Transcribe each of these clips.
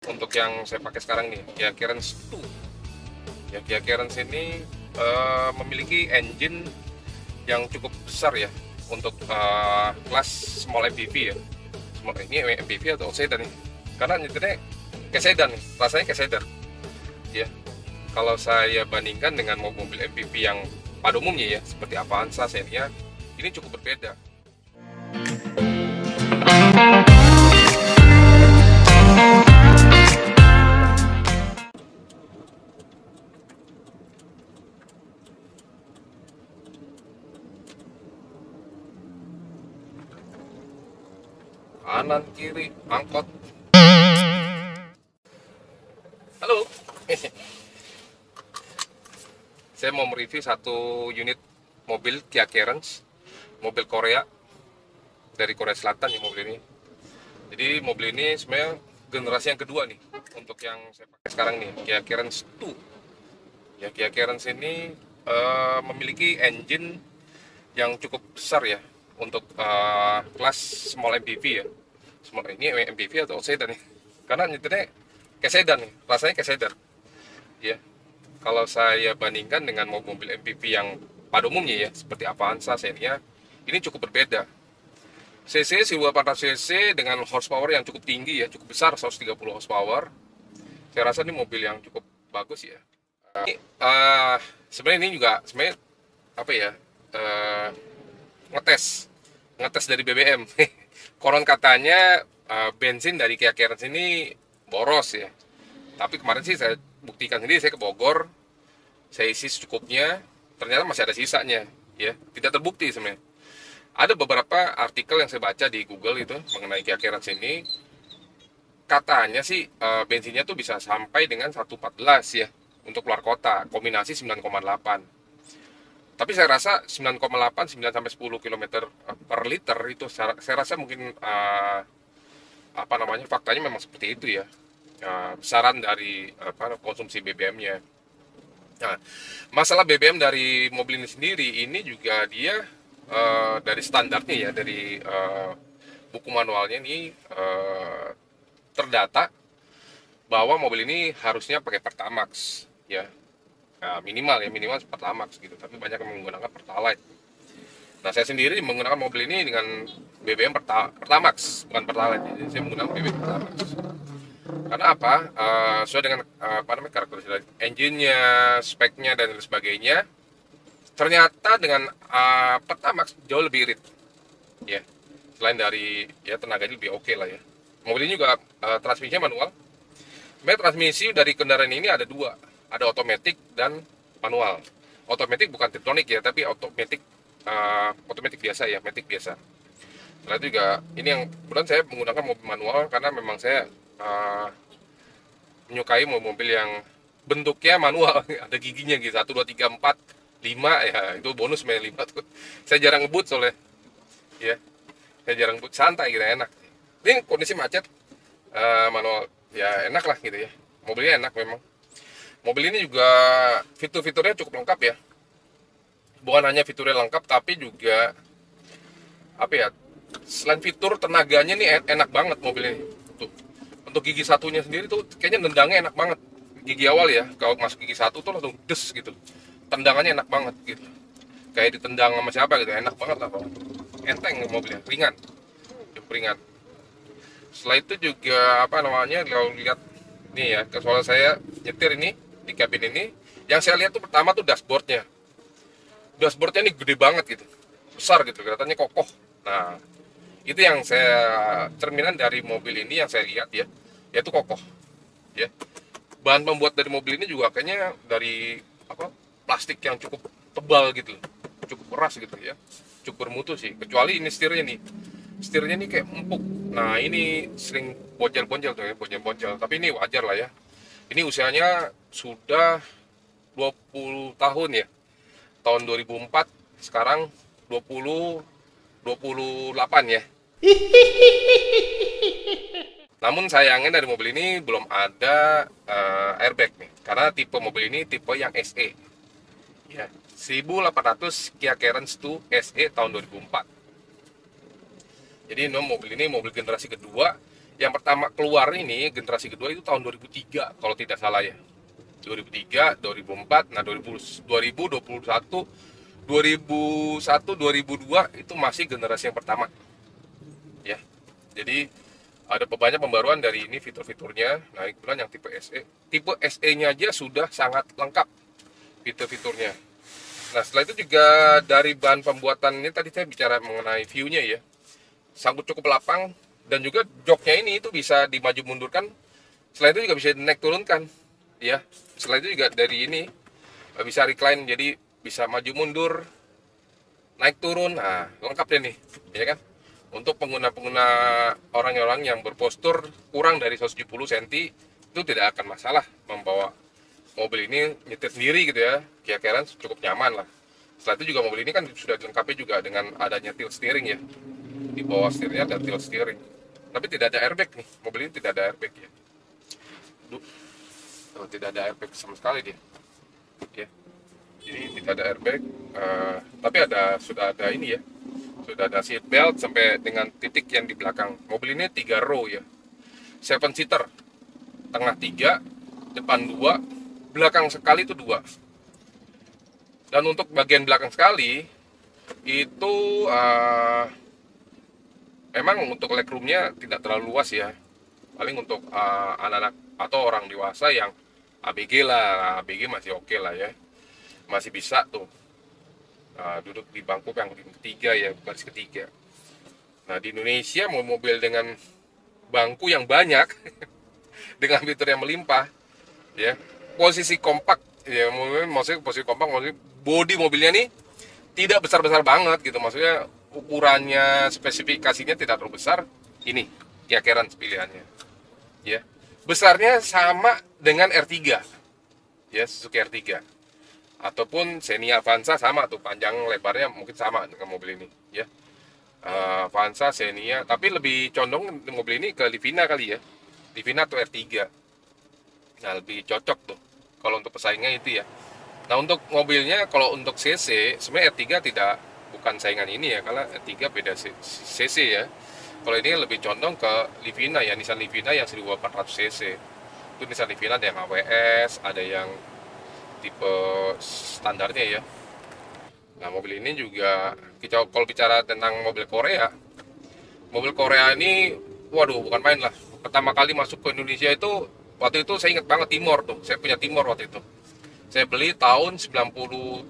untuk yang saya pakai sekarang nih, Kia Carens 2. Ya, Kia Carens ini memiliki engine yang cukup besar ya untuk kelas small MPV ya. Ini MPV atau sedan nih? Karena nyetirnya kayak sedan nih, rasanya kayak sedan. Ya, kalau saya bandingkan dengan mobil MPV yang pada umumnya ya, seperti Avanza, Xenia, ini cukup berbeda. Kanan kiri angkot. Halo. Saya mau mereview satu unit mobil Kia Carens, mobil Korea, dari Korea Selatan ya mobil ini. Jadi mobil ini sebenarnya generasi yang kedua nih untuk yang saya pakai sekarang nih, Kia Carens 2. Ya, Kia Carens ini memiliki engine yang cukup besar ya untuk kelas small MPV ya. Small ini MPV atau sedan nih? Karena nyetirnya kayak sedan nih, rasanya kayak sedan. Ya, kalau saya bandingkan dengan mobil MPV yang pada umumnya ya, seperti Avanza, Xenia, ini cukup berbeda. CC 1800 cc dengan horsepower yang cukup tinggi ya, cukup besar, 130 horsepower. Saya rasa ini mobil yang cukup bagus ya. Sebenarnya ini juga sebenarnya apa ya, ngetes ngetes dari BBM. Konon katanya bensin dari Kia Carens ini boros ya. Tapi kemarin sih saya buktikan sendiri, saya ke Bogor, saya isi secukupnya, ternyata masih ada sisanya ya, tidak terbukti sebenarnya. Ada beberapa artikel yang saya baca di Google itu mengenai Kia Carens ini, katanya sih bensinnya tuh bisa sampai dengan 1,14 ya untuk keluar kota, kombinasi 9,8. Tapi saya rasa 9,8, 9 sampai 10 km per liter itu saya rasa mungkin apa namanya, faktanya memang seperti itu ya. Besaran dari konsumsi BBM-nya. Nah, masalah BBM dari mobil ini sendiri ini juga dia dari standarnya ya, dari buku manualnya ini terdata bahwa mobil ini harusnya pakai Pertamax ya. Nah, minimal Pertamax gitu, tapi banyak yang menggunakan Pertalite. Nah, saya sendiri menggunakan mobil ini dengan BBM Pertamax, bukan Pertalite. Jadi saya menggunakan BBM Pertamax. Karena apa? Sesuai dengan apa namanya, karakteristik engine-nya, speknya dan lain sebagainya. Ternyata dengan Pertamax jauh lebih irit. Ya. Selain dari ya tenaganya lebih oke lah ya. Mobil ini juga transmisinya manual. Sebenarnya transmisi dari kendaraan ini ada dua, ada otomatis dan manual. Otomatis bukan Tiptronic ya, tapi otomatis biasa ya, matic biasa. Setelah itu juga ini yang kemudian saya menggunakan mobil manual karena memang saya menyukai mobil yang bentuknya manual, ada giginya gitu, 1, 2, 3, 4, 5 ya, itu bonus main 5 tuh. Saya jarang ngebut soalnya, ya, saya jarang ngebut, santai gitu, enak. Ini kondisi macet, manual, ya enak lah gitu ya, mobilnya enak memang. Mobil ini juga fitur-fiturnya cukup lengkap ya, bukan hanya fiturnya lengkap, tapi juga apa ya, selain fitur, tenaganya nih enak banget mobil ini. Untuk gigi satunya sendiri tuh kayaknya nendangnya enak banget. Gigi awal ya, kalau masuk gigi satu tuh langsung des gitu, tendangannya enak banget gitu, kayak ditendang sama siapa gitu, enak banget lah. Enteng mobilnya, ringan, cukup ringan. Setelah itu juga apa namanya, kalau lihat nih ya, soalnya saya nyetir ini di kabin ini, yang saya lihat tuh pertama tuh dashboardnya ini gede banget gitu, besar gitu, kelihatannya kokoh. Nah, itu yang saya cerminan dari mobil ini yang saya lihat ya, yaitu kokoh ya. Bahan pembuat dari mobil ini juga kayaknya dari apa, plastik yang cukup tebal gitu, cukup keras gitu ya, cukup bermutu sih. Kecuali ini setirnya nih kayak empuk. Nah, ini sering bonjol-bonjol tuh ya, bonjol-bonjol, tapi ini wajar lah ya. Ini usianya sudah 20 tahun ya, tahun 2004, sekarang 28 ya. Namun sayangnya dari mobil ini belum ada airbag nih, karena tipe mobil ini tipe yang SE. Ya, 1800 Kia Carens 2 SE tahun 2004. Jadi mobil ini mobil generasi kedua Yang pertama keluar ini generasi kedua itu tahun 2003 kalau tidak salah ya. 2003, 2004, nah 2021, 2002 itu masih generasi yang pertama ya. Jadi ada banyak pembaruan dari ini fitur-fiturnya. Nah, kebetulan yang tipe SE, tipe SE-nya aja sudah sangat lengkap fitur-fiturnya. Nah, setelah itu juga dari bahan pembuatannya tadi saya bicara mengenai view-nya ya. Sangkut cukup lapang dan juga joknya ini itu bisa dimaju mundurkan. Selain itu juga bisa naik turunkan ya. Selain itu juga dari ini bisa recline, jadi bisa maju mundur, naik turun. Nah, lengkap deh nih ya kan. Untuk pengguna-pengguna orang-orang yang berpostur kurang dari 170 cm itu tidak akan masalah membawa mobil ini nyetir sendiri gitu ya. Kia Carens cukup nyaman lah. Setelah itu juga mobil ini kan sudah dilengkapi juga dengan adanya tilt steering ya. Di bawah setirnya ada tilt steering. Tapi tidak ada airbag nih. Mobil ini tidak ada airbag ya. Tidak ada airbag sama sekali dia. Ya. Jadi tidak ada airbag. Tapi sudah ada ini ya. Sudah ada seat belt sampai dengan titik yang di belakang. Mobil ini 3 row ya. 7 seater. Tengah 3, depan 2, belakang sekali itu 2. Dan untuk bagian belakang sekali itu memang untuk legroomnya tidak terlalu luas ya. Paling untuk anak-anak atau orang dewasa yang ABG lah. ABG masih oke lah ya. Masih bisa tuh duduk di bangku yang ketiga ya, baris ketiga. Nah, di Indonesia mau mobil dengan bangku yang banyak dengan fitur yang melimpah ya, posisi kompak ya, maksudnya posisi kompak, maksudnya bodi mobilnya nih tidak besar-besar banget gitu, maksudnya ukurannya, spesifikasinya tidak terlalu besar. Ini Kia Carens pilihannya ya, besarnya sama dengan R3 ya, Suzuki R3 ataupun Xenia Avanza, sama tuh, panjang lebarnya mungkin sama dengan mobil ini ya. Avanza, Xenia, tapi lebih condong mobil ini ke Livina kali ya, Livina atau R3. Nah, lebih cocok tuh kalau untuk pesaingnya itu ya. Nah, untuk mobilnya kalau untuk CC sebenarnya R3 bukan saingan ini ya, karena R3 beda CC ya. Kalau ini lebih condong ke Livina ya, Nissan Livina yang 1400 cc. Itu Nissan Livina ada yang AWS, ada yang tipe standarnya ya. Nah, mobil ini juga kita kalau bicara tentang mobil Korea ini waduh bukan main lah. Pertama kali masuk ke Indonesia itu waktu itu saya ingat banget Timor tuh. Saya punya Timor waktu itu. Saya beli tahun 97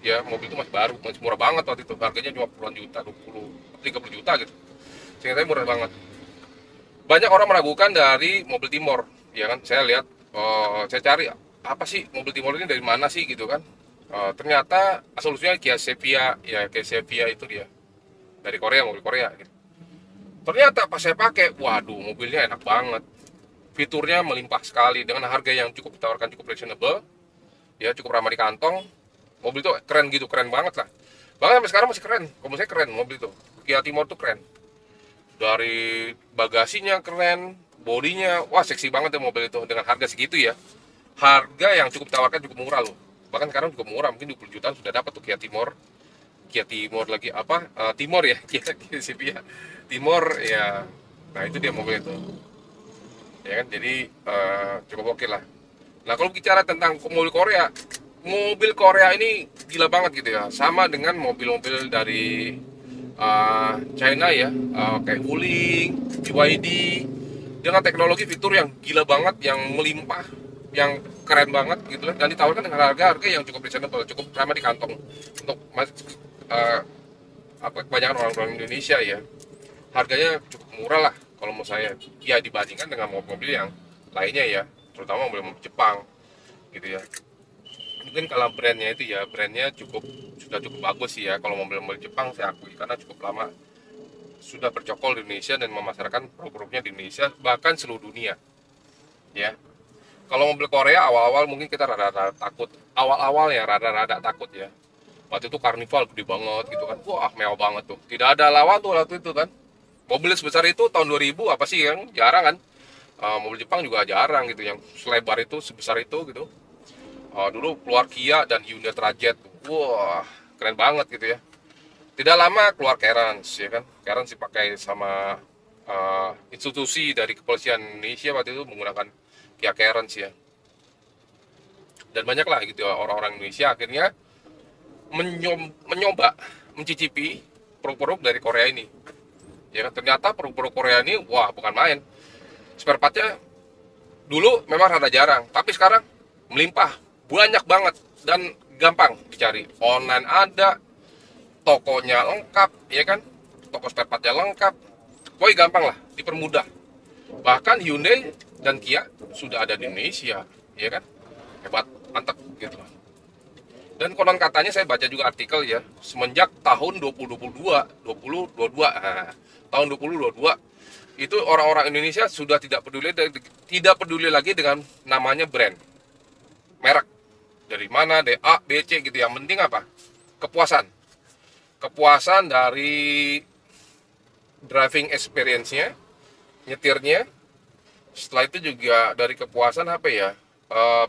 ya, mobil itu masih baru, masih murah banget waktu itu. Harganya cuma puluhan juta, 20, 30 juta gitu. Sehingga saya murah banget. Banyak orang meragukan dari mobil Timor, ya kan? Saya lihat, saya cari apa sih mobil Timor ini dari mana sih gitu kan? Ternyata solusinya Kia Xenia ya, Kia Xenia itu dia dari Korea, mobil Korea. Gitu. Ternyata pas saya pakai, waduh mobilnya enak banget, fiturnya melimpah sekali dengan harga yang cukup ditawarkan, cukup reasonable, ya cukup ramah di kantong. Mobil itu keren gitu, keren banget lah. Bahkan sampai sekarang masih keren, kalau saya keren mobil itu. Kia Timor tuh keren. Dari bagasinya keren, bodinya, wah seksi banget ya mobil itu dengan harga segitu ya. Harga yang cukup tawarkan cukup murah loh. Bahkan sekarang cukup murah, mungkin 20 jutaan sudah dapat tuh Kia Timor. Kia Timor lagi apa? Timor ya, Kia Xenia. Timor ya. Nah, itu dia mobil itu. Ya kan, jadi cukup oke lah. Nah, kalau bicara tentang mobil Korea ini gila banget gitu ya. Sama dengan mobil-mobil dari China ya, kayak Wuling, BYD, dengan teknologi fitur yang gila banget, yang melimpah, yang keren banget gitu lah, dan ditawarkan dengan harga yang cukup reasonable, cukup ramah di kantong untuk kebanyakan orang-orang Indonesia ya. Harganya cukup murah lah kalau mau saya ya, dibandingkan dengan mobil-mobil yang lainnya ya, terutama mobil-mobil Jepang gitu ya. Mungkin kalau brandnya itu ya, brandnya sudah cukup bagus sih ya kalau mobil-mobil Jepang, saya akui, karena cukup lama sudah bercokol di Indonesia dan memasarkan produk-produknya di Indonesia, bahkan seluruh dunia ya. Kalau mobil Korea awal-awal mungkin kita rada-rada takut, awal-awal ya rada-rada takut ya. Waktu itu Carnival gede banget gitu kan, wah mewah banget tuh, tidak ada lawan tuh waktu itu kan. Mobil sebesar itu tahun 2000 apa sih, yang jarang kan. Mobil Jepang juga jarang gitu yang selebar itu, sebesar itu gitu. Dulu keluar Kia dan Hyundai Trajet, wah keren banget gitu ya. Tidak lama keluar Carens ya kan, Carens dipakai sama institusi dari kepolisian Indonesia waktu itu menggunakan Kia Carens ya. Dan banyak lah gitu ya, orang-orang Indonesia akhirnya mencoba mencicipi produk-produk dari Korea ini. Ya kan, ternyata produk-produk Korea ini wah bukan main. Spare partnya dulu memang rada jarang, tapi sekarang melimpah, banyak banget dan gampang dicari. Online ada, tokonya lengkap, ya kan? Toko spare partnya lengkap. Pokoknya gampang lah, dipermudah. Bahkan Hyundai dan Kia sudah ada di Indonesia, ya kan? Hebat, mantap gitu. Dan konon katanya saya baca juga artikel ya, semenjak tahun 2022, nah, tahun 2022 itu orang-orang Indonesia sudah tidak peduli lagi dengan namanya brand, merek. Dari mana, dari A, B, C gitu. Yang penting apa? Kepuasan. Kepuasan dari driving experience-nya, nyetirnya. Setelah itu juga dari kepuasan apa ya?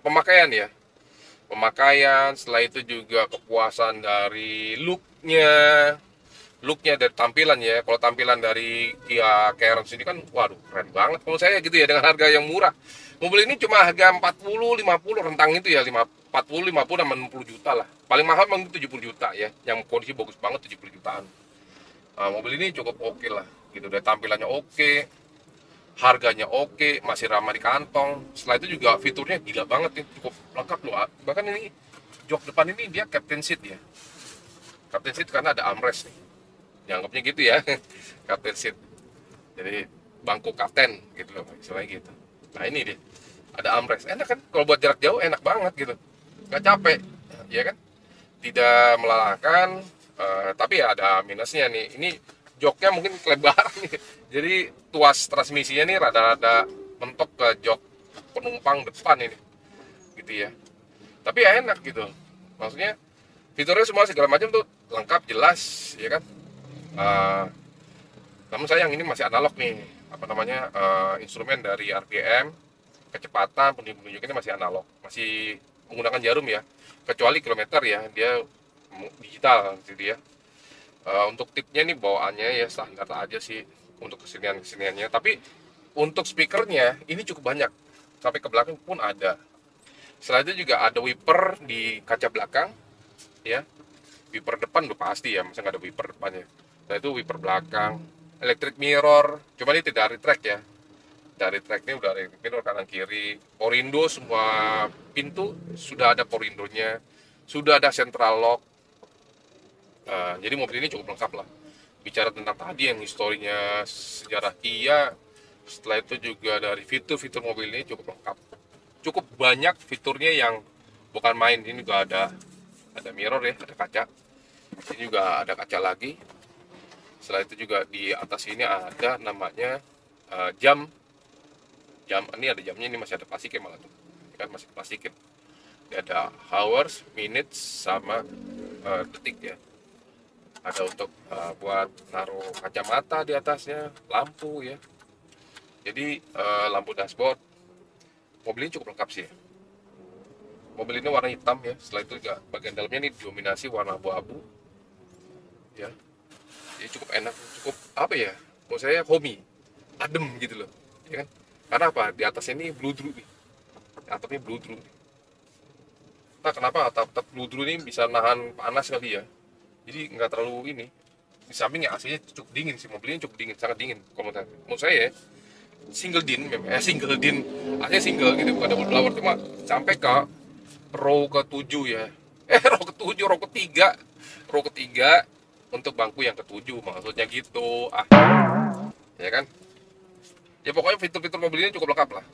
Pemakaian ya. Pemakaian, setelah itu juga kepuasan dari looknya dari tampilan ya. Kalau tampilan dari Kia Carens ini kan waduh keren banget kalau saya gitu ya, dengan harga yang murah. Mobil ini cuma harga 40 50 rentang itu ya, 40 50 dan 60 juta lah. Paling mahal memang 70 juta ya, yang kondisi bagus banget 70 jutaan. Nah, mobil ini cukup oke lah gitu, dari tampilannya oke, harganya oke, masih ramah di kantong. Setelah itu juga fiturnya gila banget nih, cukup lengkap loh. Bahkan ini jok depan ini dia captain seat ya. Captain seat karena ada armrest nih. Dianggapnya gitu ya, captain seat. Jadi bangku kapten gitu loh, istilahnya gitu. Nah ini dia, ada armrest. Enak kan, kalau buat jarak jauh enak banget gitu. Nggak capek, ya kan? Tidak melelahkan, tapi ya ada minusnya nih. Ini joknya mungkin kelebaran nih. Jadi tuas transmisinya nih rada-rada mentok ke jok penumpang depan ini, gitu ya. Tapi ya enak gitu. Maksudnya fiturnya semua segala macam tuh lengkap, jelas, ya kan. Uh, Namun sayang ini masih analog nih, apa namanya, instrumen dari RPM, kecepatan, penunjuk ini masih analog, masih menggunakan jarum ya. Kecuali kilometer ya, dia digital gitu ya. Untuk tipnya nih bawaannya ya standar aja sih untuk keseniannya. Tapi untuk speakernya ini cukup banyak, sampai ke belakang pun ada. Selain itu juga ada wiper di kaca belakang, ya. Wiper depan udah pasti ya, masa nggak ada wiper depannya. Nah itu wiper belakang, electric mirror, cuma ini tidak retract ya. Dari track ini udah ada mirror kanan kiri, porindo semua pintu sudah ada porindonya, sudah ada central lock. Jadi mobil ini cukup lengkap lah. Bicara tentang tadi yang historinya sejarah Kia, setelah itu juga dari fitur-fitur mobil ini cukup lengkap. Cukup banyak fiturnya yang bukan main. Ini juga ada mirror ya, ada kaca. Ini juga ada kaca lagi. Setelah itu juga di atas ini ada namanya jam. Ini ada jamnya, ini masih ada plastikin malah tuh. Ini kan masih plastikin. Ini ada hours, minutes, sama detik ya. Ada untuk buat naruh kacamata di atasnya, lampu ya. Jadi lampu dashboard. Mobil ini cukup lengkap sih ya. Mobil ini warna hitam ya. Setelah itu juga bagian dalamnya ini didominasi warna abu-abu ya. Jadi cukup enak, cukup apa ya, menurut saya homey, adem gitu loh, ya kan? Karena apa? Di atasnya ini bludru nih, atapnya bludru. Nah kenapa atap bludru ini bisa nahan panas kali ya? Jadi nggak terlalu ini. Di sampingnya AC-nya cukup dingin sih, mobilnya cukup dingin, sangat dingin. Kalau menurut saya ya, single din, single din, AC single gitu, bukan double blower, cuma sampai ke row ke-7 ya. Row ke-7, row ketiga untuk bangku yang ke-7 maksudnya gitu. Ya kan? Ya pokoknya fitur-fitur mobil ini cukup lengkap lah.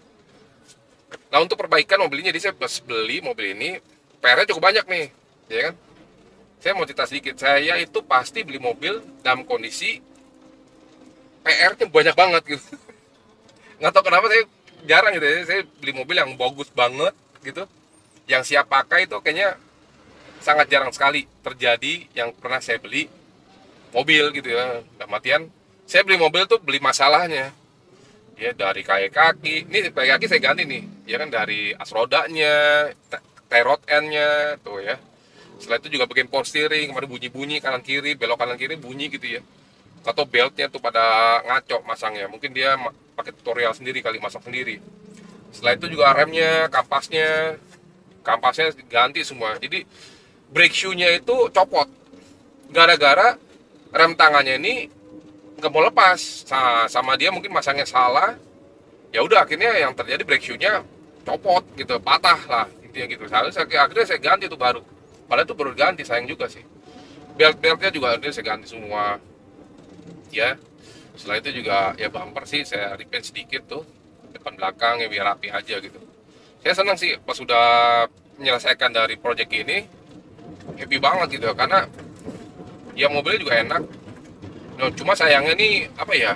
Nah untuk perbaikan mobil ini, jadi saya pas beli mobil ini PR-nya cukup banyak nih, ya kan? Saya mau cerita sedikit, saya itu pasti beli mobil dalam kondisi PR-nya banyak banget gitu. Nggak tahu kenapa saya jarang gitu ya, saya beli mobil yang bagus banget gitu, yang siap pakai itu kayaknya sangat jarang sekali terjadi. Yang pernah saya beli mobil gitu ya, dalam artian saya beli mobil tuh beli masalahnya ya, dari kayak kaki, ini kayak kaki saya ganti nih ya kan, dari as rodanya, tie-rod end-nya tuh ya. Setelah itu juga bagian power steering, kemarin bunyi-bunyi kanan kiri, belok kanan kiri bunyi gitu ya. atau beltnya tuh pada ngaco masangnya, mungkin dia pakai tutorial sendiri kali, masak sendiri. Setelah itu juga remnya, kampasnya ganti semua. Jadi brake shoe-nya itu copot gara-gara rem tangannya ini nggak mau lepas. Sama dia mungkin masangnya salah, ya udah akhirnya yang terjadi brake shoe-nya copot gitu, patah lah intinya gitu. Akhirnya saya ganti tuh baru, padahal itu baru ganti, sayang juga sih. Belt-beltnya juga akhirnya saya ganti semua ya. Setelah itu juga ya bumper sih saya repaint sedikit tuh, depan belakang ya biar rapi aja gitu. Saya senang sih pas sudah menyelesaikan dari project ini, happy banget gitu karena ya mobilnya juga enak. Nah, cuma sayangnya nih apa ya,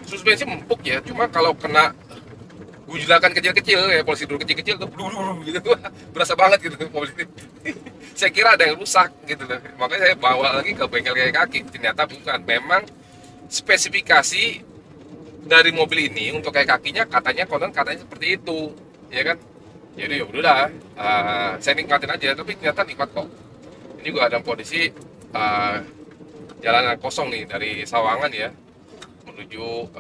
suspensi empuk ya, cuma kalau kena gujlakan kecil-kecil ya, polisi dulu kecil-kecil tuh gitu, berasa banget gitu mobil ini. Saya kira ada yang rusak gitu loh, makanya saya bawa lagi ke bengkel kayak kaki, ternyata bukan. Memang spesifikasi dari mobil ini untuk kayak kakinya katanya konon katanya seperti itu, ya kan. Jadi ya udah, saya nikmatin aja, tapi ternyata nikmat kok. Ini juga ada kondisi jalanan kosong nih dari Sawangan ya menuju,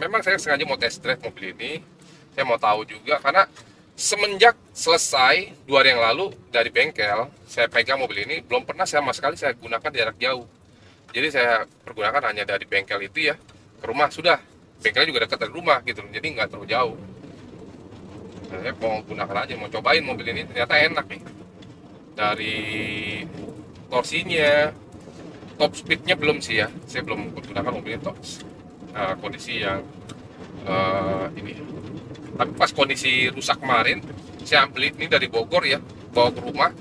memang saya sengaja mau test drive mobil ini. Saya mau tahu juga karena semenjak selesai 2 hari yang lalu dari bengkel, saya pegang mobil ini belum pernah sama sekali saya gunakan jarak jauh. Jadi saya pergunakan hanya dari bengkel itu ya ke rumah, sudah. Bengkelnya juga dekat dari rumah gitu, jadi nggak terlalu jauh. Nah, saya mau gunakan aja, mau cobain mobil ini, ternyata enak nih. Dari torsinya, top speednya belum sih ya, saya belum menggunakan mobil ini top kondisi yang ini. Tapi pas kondisi rusak kemarin, saya ambil ini dari Bogor ya, bawa ke rumah.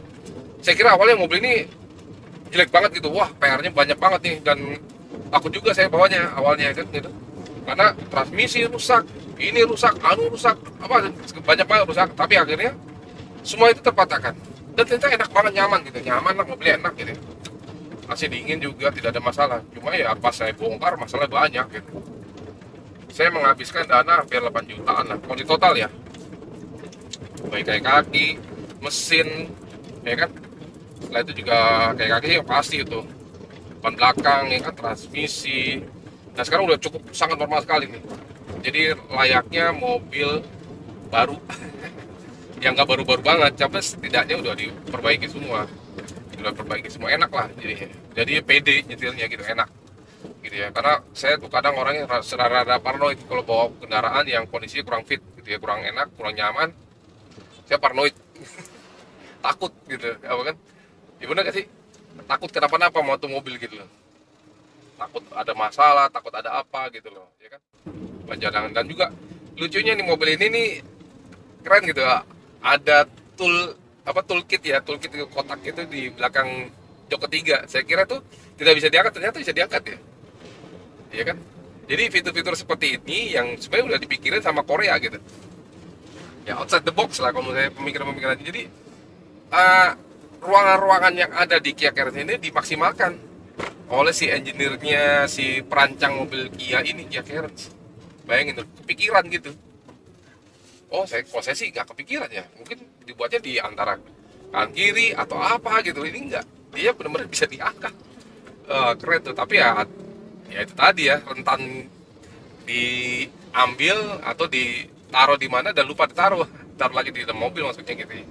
Saya kira awalnya mobil ini jelek banget gitu, wah PR-nya banyak banget nih, dan takut juga saya bawanya awalnya kan gitu. Karena transmisi rusak, ini rusak, rusak, apa banyak banget rusak. Tapi akhirnya semua itu terpatahkan. Dan ternyata enak banget, nyaman gitu, nyaman lah, mobilnya enak gitu. Masih dingin juga, tidak ada masalah. Cuma ya pas saya bongkar masalah banyak gitu. Saya menghabiskan dana hampir 8 jutaan lah, kalau di total ya. Baik kayak kaki, mesin, ya kan. Setelah itu juga kayak kaki yang pasti itu. Depan belakang, ya kan, transmisi. Nah sekarang udah cukup sangat normal sekali nih. Jadi layaknya mobil baru. Yang nggak baru-baru banget, tapi setidaknya udah diperbaiki semua. Udah perbaiki semua, enak lah jadi pede nyetirnya gitu, enak gitu ya. Karena saya tuh kadang orangnya rada paranoid kalau bawa kendaraan yang kondisinya kurang fit gitu ya, kurang enak, kurang nyaman. Saya paranoid. Takut gitu apa kan, ya bener gak sih, takut kenapa-napa mau tuh mobil gitu loh, takut ada masalah, takut ada apa gitu loh, ya kan. Jangan. Dan juga lucunya nih mobil ini nih keren gitu, ada toolkit kotak itu di belakang jok ketiga. Saya kira tuh tidak bisa diangkat, ternyata bisa diangkat ya, ya kan. Jadi fitur-fitur seperti ini yang sebenarnya udah dipikirin sama Korea gitu ya, outside the box lah kalau saya pemikiran. Jadi ruangan-ruangan yang ada di Kia Carens ini dimaksimalkan oleh si engineer-nya, si perancang mobil Kia ini, Kia Carens. Bayangin tuh, kepikiran gitu. Kalau saya sih gak kepikiran ya, mungkin dibuatnya di antara kanan kiri atau apa gitu. Ini enggak, dia benar-benar bisa diangkat. Keren tuh. Tapi ya itu tadi ya, rentan diambil atau ditaruh di mana dan lupa ditaruh, taruh lagi di dalam mobil maksudnya gitu ya.